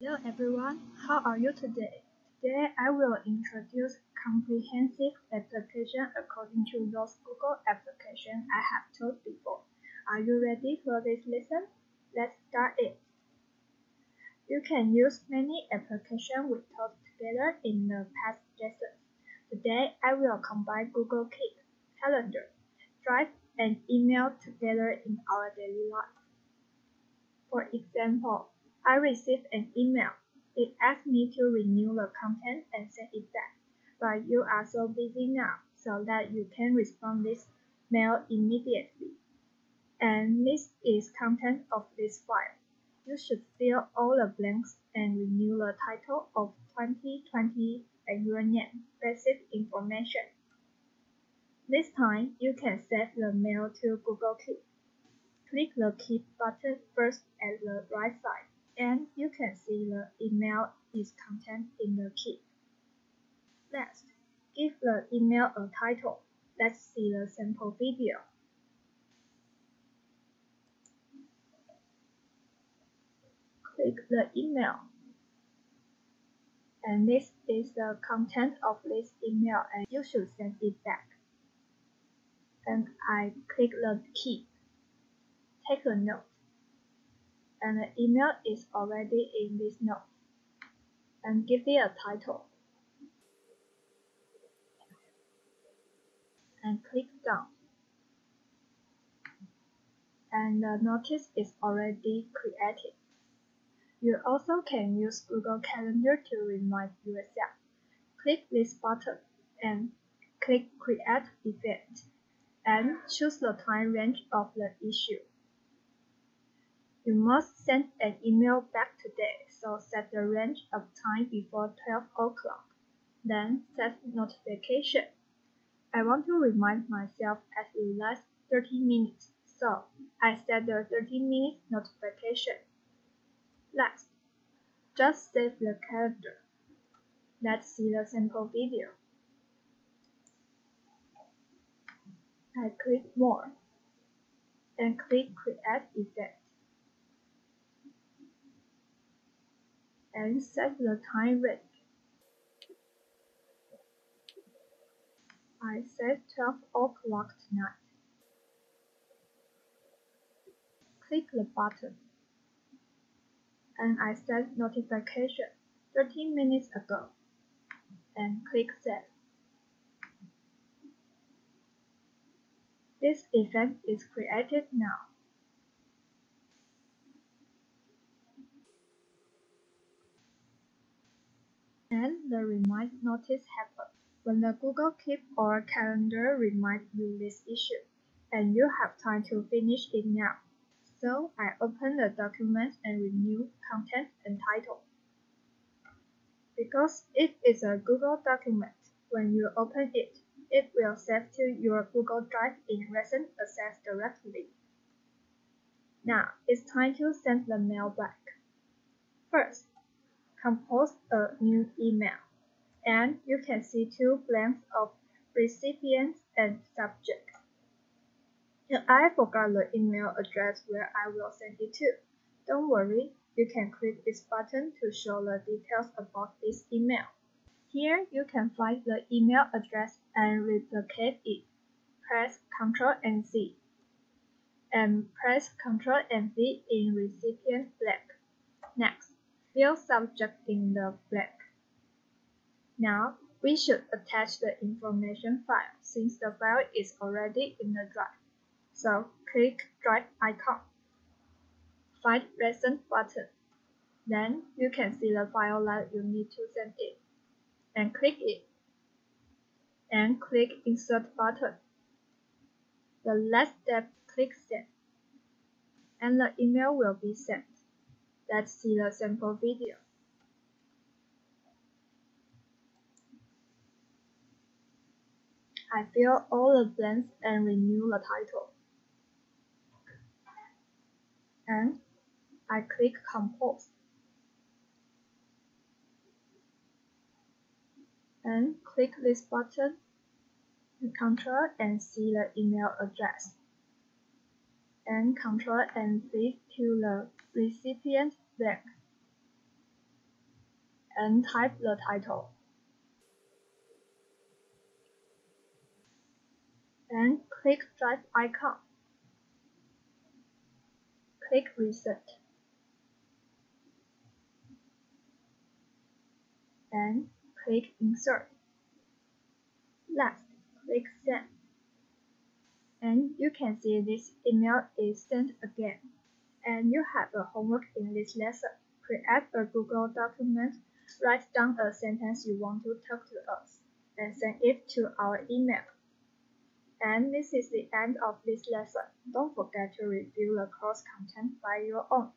Hello everyone, how are you today? Today I will introduce comprehensive application according to those Google applications I have told before. Are you ready for this lesson? Let's start it. You can use many applications we taught together in the past lessons. Today I will combine Google Keep, Calendar, Drive, and email together in our daily life. For example, I received an email. It asked me to renew the content and send it back, but you are so busy now, so that you can respond this mail immediately. And this is content of this file. You should fill all the blanks and renew the title of 2020 and your name, basic information. This time, you can save the mail to Google Keep. Click the Keep button first at the right side, and you can see the email is contained in the Keep. Next, give the email a title. Let's see the sample video. Click the email. And this is the content of this email, and you should send it back. And I click the Keep. Take a note. And the email is already in this note. And give it a title. And click Done. And the notice is already created. You also can use Google Calendar to remind yourself. Click this button and click Create Event and choose the time range of the issue. You must send an email back today, so set the range of time before 12 o'clock. Then set notification. I want to remind myself at least 30 minutes, so I set the 30 minutes notification. Next, just save the calendar. Let's see the sample video. I click More and click Create Event and set the time range. I set 12 o'clock tonight. Click the button and I set notification 13 minutes ago and click Save. This event is created now. And the remind notice happens when the Google Keep or Calendar reminds you this issue, and you have time to finish it now. So I open the document and renew content and title. Because it is a Google document, when you open it, it will save to your Google Drive in recent access directly. Now it's time to send the mail back. First, compose a new email, and you can see two blanks of recipient and subject. And I forgot the email address where I will send it to. Don't worry, you can click this button to show the details about this email. Here you can find the email address and replicate it. Press Ctrl and Z. And press Ctrl and V in recipient blank. Next, fill subject in the blank. Now, we should attach the information file since the file is already in the drive. So, click Drive icon. Find Recent button. Then, you can see the file that you need to send it. And click it. And click Insert button. The last step, click Send. And the email will be sent. Let's see the sample video. I fill all the blanks and renew the title. And I click Compose. And click this button and Ctrl and see the email address. And Ctrl and V to the recipient blank. and type the title. Then click Drive icon. Click Reset. Then click Insert. Last, click Send. And you can see this email is sent again. And you have a homework in this lesson. Create a Google document, write down a sentence you want to talk to us, and send it to our email. And this is the end of this lesson. Don't forget to review the course content by your own.